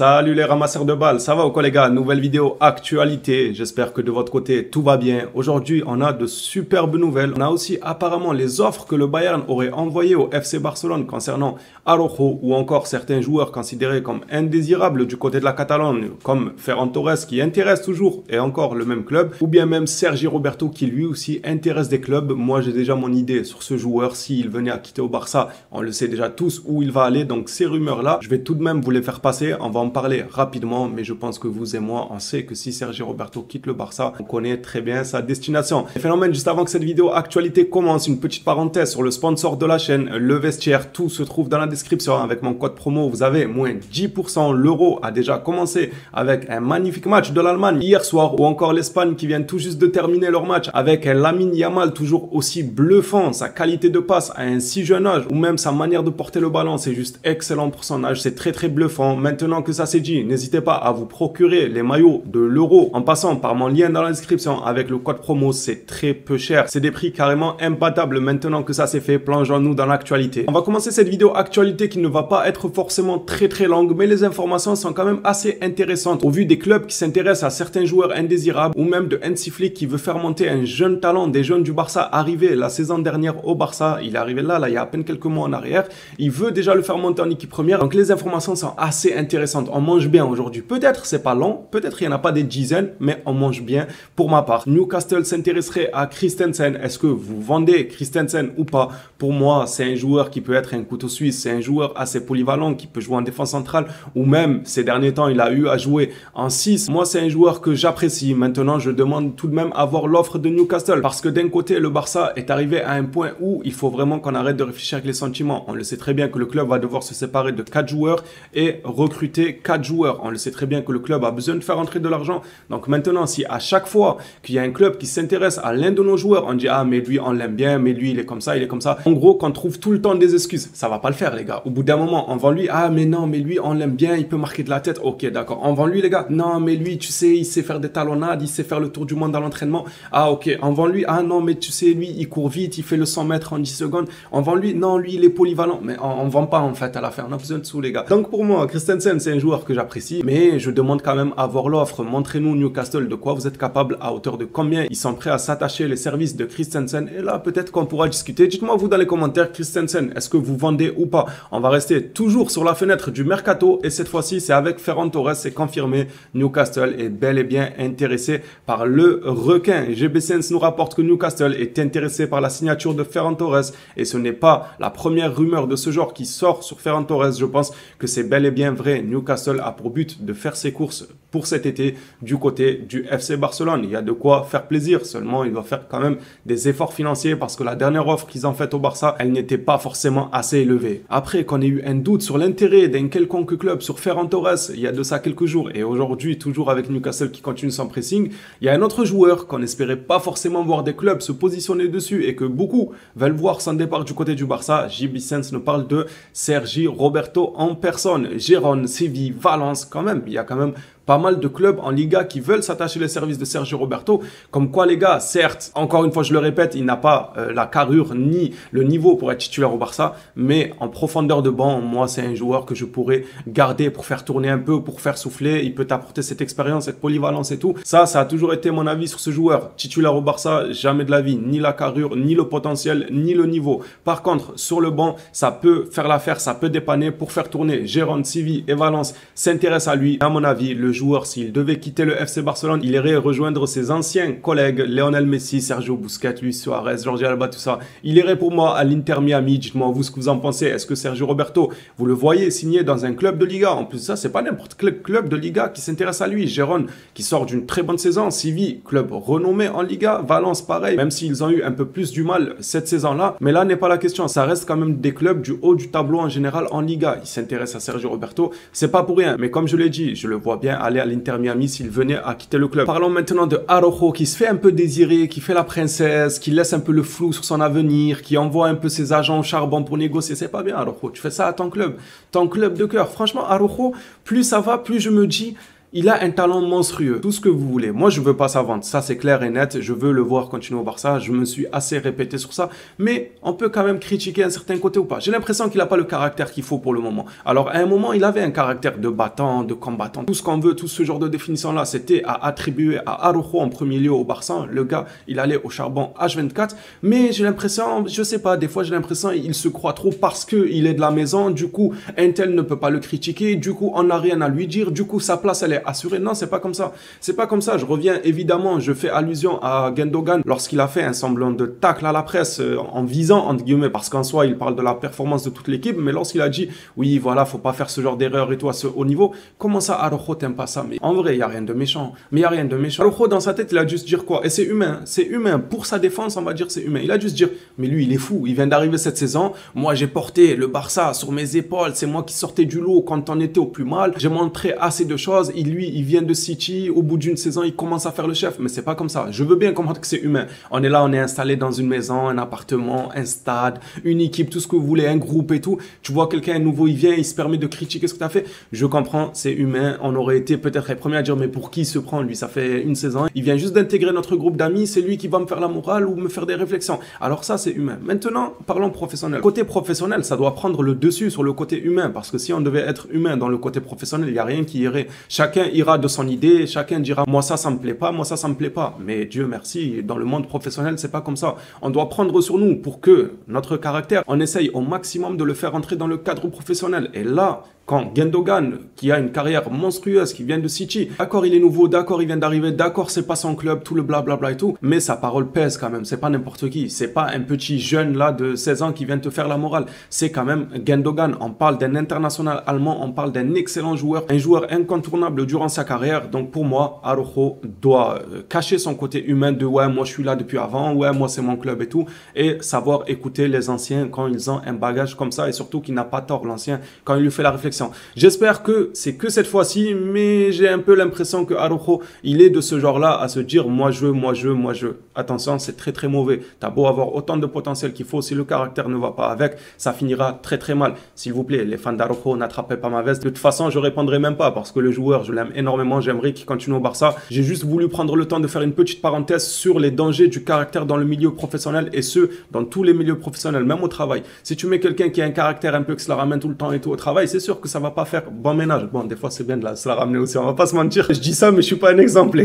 Salut les ramasseurs de balles, ça va ou quoi les gars? Nouvelle vidéo actualité, j'espère que de votre côté tout va bien. Aujourd'hui on a de superbes nouvelles, on a aussi apparemment les offres que le Bayern aurait envoyées au FC Barcelone concernant Araujo ou encore certains joueurs considérés comme indésirables du côté de la Catalogne comme Ferran Torres qui intéresse toujours et encore le même club, ou bien même Sergi Roberto qui lui aussi intéresse des clubs. Moi j'ai déjà mon idée sur ce joueur, s'il venait à quitter au Barça, on le sait déjà tous où il va aller, donc ces rumeurs là, je vais tout de même vous les faire passer, on va en parler rapidement, mais je pense que vous et moi, on sait que si Sergi Roberto quitte le Barça, on connaît très bien sa destination. Et phénomène, juste avant que cette vidéo actualité commence, une petite parenthèse sur le sponsor de la chaîne, le vestiaire, tout se trouve dans la description. Avec mon code promo, vous avez moins 10%. L'Euro a déjà commencé avec un magnifique match de l'Allemagne hier soir, ou encore l'Espagne qui vient tout juste de terminer leur match avec un Lamine Yamal toujours aussi bluffant, sa qualité de passe à un si jeune âge, ou même sa manière de porter le ballon, c'est juste excellent pour son âge, c'est très bluffant. Maintenant que ça c'est dit, n'hésitez pas à vous procurer les maillots de l'Euro en passant par mon lien dans la description avec le code promo, c'est très peu cher. C'est des prix carrément imbattables. Maintenant que ça c'est fait, plongeons-nous dans l'actualité. On va commencer cette vidéo actualité qui ne va pas être forcément très longue, mais les informations sont quand même assez intéressantes au vu des clubs qui s'intéressent à certains joueurs indésirables ou même de Hansi Flick qui veut faire monter un jeune talent, des jeunes du Barça arrivé la saison dernière au Barça. Il est arrivé là il y a à peine quelques mois en arrière. Il veut déjà le faire monter en équipe première. Donc les informations sont assez intéressantes. On mange bien aujourd'hui. Peut-être c'est pas long, peut-être il n'y en a pas des dizaines, mais on mange bien pour ma part. Newcastle s'intéresserait à Christensen. Est-ce que vous vendez Christensen ou pas? Pour moi, c'est un joueur qui peut être un couteau suisse. C'est un joueur assez polyvalent qui peut jouer en défense centrale ou même ces derniers temps, il a eu à jouer en 6. Moi, c'est un joueur que j'apprécie. Maintenant, je demande tout de même à voir l'offre de Newcastle parce que d'un côté, le Barça est arrivé à un point où il faut vraiment qu'on arrête de réfléchir avec les sentiments. On le sait très bien que le club va devoir se séparer de 4 joueurs et recruter 4 joueurs. On le sait très bien que le club a besoin de faire entrer de l'argent. Donc maintenant, si à chaque fois qu'il y a un club qui s'intéresse à l'un de nos joueurs, on dit « Ah, mais lui, on l'aime bien, mais lui, il est comme ça, il est comme ça. » En gros, qu'on trouve tout le temps des excuses. Ça va pas le faire, les gars. Au bout d'un moment, on vend lui « Ah, mais non, mais lui, on l'aime bien, il peut marquer de la tête. » Ok, d'accord. On vend lui, les gars. « Non, mais lui, tu sais, il sait faire des talonnades, il sait faire le tour du monde à l'entraînement. » Ah, ok. On vend lui « Ah, non, mais tu sais, lui, il court vite, il fait le 100 mètres en 10 secondes. » On vend lui « Non, lui, il est polyvalent. » Mais on vend pas, en fait, à la fin. On a besoin de sous, les gars. Donc, pour moi, Christensen, c'est un joueur que j'apprécie, mais je demande quand même à voir l'offre. Montrez-nous Newcastle de quoi vous êtes capable, à hauteur de combien ils sont prêts à s'attacher les services de Christensen. Et là, peut-être qu'on pourra discuter. Dites-moi vous dans les commentaires, Christensen, est-ce que vous vendez ou pas? On va rester toujours sur la fenêtre du mercato et cette fois-ci, c'est avec Ferran Torres, c'est confirmé. Newcastle est bel et bien intéressé par le requin. GB Sense nous rapporte que Newcastle est intéressé par la signature de Ferran Torres et ce n'est pas la première rumeur de ce genre qui sort sur Ferran Torres. Je pense que c'est bel et bien vrai. Newcastle a pour but de faire ses courses pour cet été du côté du FC Barcelone. Il y a de quoi faire plaisir, seulement il doit faire quand même des efforts financiers parce que la dernière offre qu'ils ont faite au Barça, elle n'était pas forcément assez élevée. Après qu'on ait eu un doute sur l'intérêt d'un quelconque club sur Ferran Torres, il y a de ça quelques jours et aujourd'hui toujours avec Newcastle qui continue son pressing, il y a un autre joueur qu'on n'espérait pas forcément voir des clubs se positionner dessus et que beaucoup veulent voir son départ du côté du Barça. JB Sense nous parle de Sergi Roberto en personne. Gérone, Séville, Valence, quand même, il y a quand même pas mal de clubs en Liga qui veulent s'attacher les services de Sergi Roberto. Comme quoi les gars, certes, encore une fois je le répète, il n'a pas la carrure ni le niveau pour être titulaire au Barça, mais en profondeur de banc, moi c'est un joueur que je pourrais garder pour faire tourner un peu, pour faire souffler. Il peut t'apporter cette expérience, cette polyvalence et tout. Ça a toujours été mon avis sur ce joueur. Titulaire au Barça, jamais de la vie, ni la carrure, ni le potentiel, ni le niveau. Par contre, sur le banc, ça peut faire l'affaire, ça peut dépanner pour faire tourner. Gérone, Séville et Valence s'intéressent à lui. À mon avis, le joueur, s'il devait quitter le FC Barcelone, il irait rejoindre ses anciens collègues, Lionel Messi, Sergio Busquets, Luis Suarez, Jordi Alba, tout ça. Il irait pour moi à l'Inter Miami. Dites-moi vous ce que vous en pensez. Est-ce que Sergio Roberto, vous le voyez signer dans un club de Liga? En plus, ça, c'est pas n'importe quel club de Liga qui s'intéresse à lui. Gérone, qui sort d'une très bonne saison. Séville, club renommé en Liga. Valence, pareil, même s'ils ont eu un peu plus du mal cette saison-là. Mais là n'est pas la question. Ça reste quand même des clubs du haut du tableau en général en Liga. Ils s'intéressent à Sergio Roberto. C'est pas pour rien. Mais comme je l'ai dit, je le vois bien aller à l'Inter Miami s'il venait à quitter le club. Parlons maintenant de Araujo qui se fait un peu désirer, qui fait la princesse, qui laisse un peu le flou sur son avenir, qui envoie un peu ses agents au charbon pour négocier. C'est pas bien Araujo, tu fais ça à ton club de cœur. Franchement Araujo, plus ça va, plus je me dis il a un talent monstrueux, tout ce que vous voulez. Moi, je veux pas sa vente, ça c'est clair et net. Je veux le voir continuer au Barça. Je me suis assez répété sur ça, mais on peut quand même critiquer un certain côté ou pas. J'ai l'impression qu'il n'a pas le caractère qu'il faut pour le moment. Alors, à un moment, il avait un caractère de battant, de combattant. Tout ce qu'on veut, tout ce genre de définition-là, c'était à attribuer à Araujo en premier lieu au Barça. Le gars, il allait au charbon H24, mais j'ai l'impression, je sais pas, des fois j'ai l'impression il se croit trop parce qu'il est de la maison. Du coup, un tel ne peut pas le critiquer. Du coup, on n'a rien à lui dire. Du coup, sa place, elle est assuré. Non, c'est pas comme ça. C'est pas comme ça. Je reviens évidemment, je fais allusion à Gundogan lorsqu'il a fait un semblant de tacle à la presse en visant, entre guillemets, parce qu'en soi, il parle de la performance de toute l'équipe, mais lorsqu'il a dit, oui, voilà, faut pas faire ce genre d'erreur et tout à ce haut niveau, comment ça, Araujo, t'aimes pas ça? Mais en vrai, il y a rien de méchant. Mais il y a rien de méchant. Araujo, dans sa tête, il a dû se dire quoi? Et c'est humain. C'est humain. Pour sa défense, on va dire c'est humain. Il a dû se dire, mais lui, il est fou. Il vient d'arriver cette saison. Moi, j'ai porté le Barça sur mes épaules. C'est moi qui sortais du lot quand on était au plus mal. J'ai montré assez de choses. Et lui, il vient de City. Au bout d'une saison, il commence à faire le chef. Mais c'est pas comme ça. Je veux bien comprendre que c'est humain. On est là, on est installé dans une maison, un appartement, un stade, une équipe, tout ce que vous voulez, un groupe et tout. Tu vois quelqu'un nouveau, il vient, il se permet de critiquer ce que tu as fait. Je comprends, c'est humain. On aurait été peut-être les premiers à dire, mais pour qui il se prend, lui? Ça fait une saison. Il vient juste d'intégrer notre groupe d'amis. C'est lui qui va me faire la morale ou me faire des réflexions. Alors ça, c'est humain. Maintenant, parlons professionnel. Côté professionnel, ça doit prendre le dessus sur le côté humain. Parce que si on devait être humain dans le côté professionnel, il n'y a rien qui irait. Chacun ira de son idée. Chacun dira, moi ça me plaît pas. Moi ça me plaît pas. Mais Dieu merci, dans le monde professionnel, c'est pas comme ça. On doit prendre sur nous pour que notre caractère, on essaye au maximum de le faire entrer dans le cadre professionnel. Et là, quand Gundogan, qui a une carrière monstrueuse, qui vient de City, d'accord, il est nouveau, d'accord, il vient d'arriver, d'accord, c'est pas son club, tout le blablabla et tout, mais sa parole pèse quand même, c'est pas n'importe qui, c'est pas un petit jeune là de 16 ans qui vient te faire la morale, c'est quand même Gundogan. On parle d'un international allemand, on parle d'un excellent joueur, un joueur incontournable durant sa carrière. Donc pour moi, Araujo doit cacher son côté humain de ouais, moi je suis là depuis avant, ouais, moi c'est mon club et tout, et savoir écouter les anciens quand ils ont un bagage comme ça, et surtout qu'il n'a pas tort l'ancien quand il lui fait la réflexion. J'espère que c'est que cette fois-ci, mais j'ai un peu l'impression que Araujo, il est de ce genre-là à se dire moi je veux, moi je veux, moi je veux. Attention, c'est très très mauvais. T'as beau avoir autant de potentiel qu'il faut, si le caractère ne va pas avec, ça finira très très mal. S'il vous plaît, les fans d'Araujo, n'attrapez pas ma veste. De toute façon, je répondrai même pas parce que le joueur, je l'aime énormément, j'aimerais qu'il continue au Barça. J'ai juste voulu prendre le temps de faire une petite parenthèse sur les dangers du caractère dans le milieu professionnel et ce, dans tous les milieux professionnels, même au travail. Si tu mets quelqu'un qui a un caractère un peu qui se la ramène tout le temps et tout au travail, c'est sûr que ça va pas faire bon ménage. Bon, des fois, c'est bien de se la ramener aussi, on va pas se mentir. Je dis ça, mais je suis pas un exemple.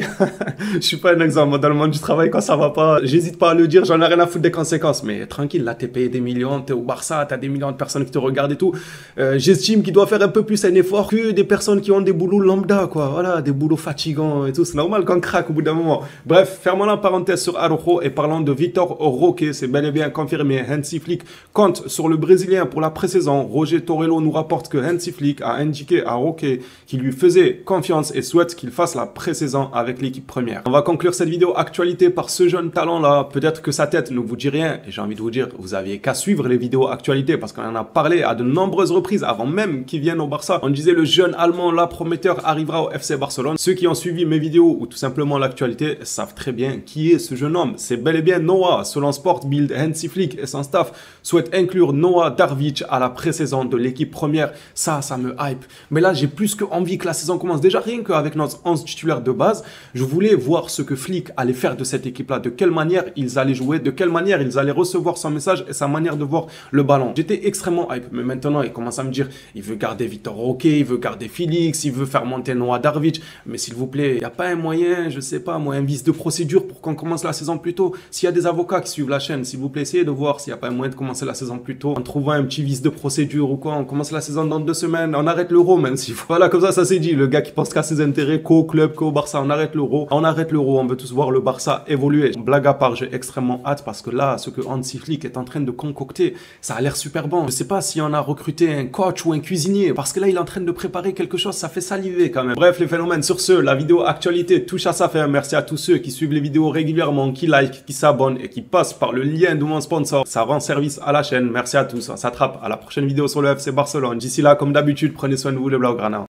Je suis pas un exemple. Moi, dans le monde du travail, quand ça va pas, j'hésite pas à le dire, j'en ai rien à foutre des conséquences. Mais tranquille, là, t'es payé des millions, t'es au Barça, t'as des millions de personnes qui te regardent et tout. J'estime qu'il doit faire un peu plus un effort que des personnes qui ont des boulots lambda, quoi. Voilà, des boulots fatigants et tout. C'est normal qu'on craque au bout d'un moment. Bref, fermons la parenthèse sur Araujo et parlons de Vitor Roque. C'est bel et bien confirmé. Hansi Flick compte sur le Brésilien pour la pré-saison. Roger Torello nous rapporte que Hansi Flick a indiqué à Roque qu'il lui faisait confiance et souhaite qu'il fasse la pré-saison avec l'équipe première. On va conclure cette vidéo actualité par ce jeune talent-là. Peut-être que sa tête ne vous dit rien. Et j'ai envie de vous dire, vous aviez qu'à suivre les vidéos actualité parce qu'on en a parlé à de nombreuses reprises avant même qu'il vienne au Barça. On disait le jeune allemand là prometteur arrivera au FC Barcelone. Ceux qui ont suivi mes vidéos ou tout simplement l'actualité savent très bien qui est ce jeune homme. C'est bel et bien Noah. Selon Sport Bild, Hansi Flick et son staff souhaitent inclure Noah Darvic à la pré-saison de l'équipe première. Ça me hype. Mais là, j'ai plus que envie que la saison commence. Déjà, rien qu'avec notre 11 titulaire de base, je voulais voir ce que Flick allait faire de cette équipe-là, de quelle manière ils allaient jouer, de quelle manière ils allaient recevoir son message et sa manière de voir le ballon. J'étais extrêmement hype, mais maintenant, il commence à me dire, il veut garder Vitor Roque, il veut garder Félix, il veut faire monter Noah Darvic. Mais s'il vous plaît, il n'y a pas un moyen, je sais pas, moi, un vice de procédure pour qu'on commence la saison plus tôt. S'il y a des avocats qui suivent la chaîne, s'il vous plaît, essayez de voir s'il n'y a pas un moyen de commencer la saison plus tôt en trouvant un petit vice de procédure ou quoi. On commence la saison dans 2 semaines, on arrête l'euro même si voilà, comme ça c'est dit. Le gars qui pense qu'à ses intérêts, qu'au club, qu'au Barça, on arrête l'euro, on veut tous voir le Barça évoluer. Blague à part, j'ai extrêmement hâte parce que là, ce que Hansi Flick est en train de concocter, ça a l'air super bon. Je sais pas si on a recruté un coach ou un cuisinier parce que là, il est en train de préparer quelque chose, ça fait saliver quand même. Bref, les phénomènes, sur ce, la vidéo actualité touche à sa fin. Merci à tous ceux qui suivent les vidéos régulièrement, qui like, qui s'abonnent et qui passent par le lien de mon sponsor. Ça rend service à la chaîne. Merci à tous. On s'attrape à la prochaine vidéo sur le FC Barcelone. D'ici là, comme d'habitude, prenez soin de vous, les Blaugrana.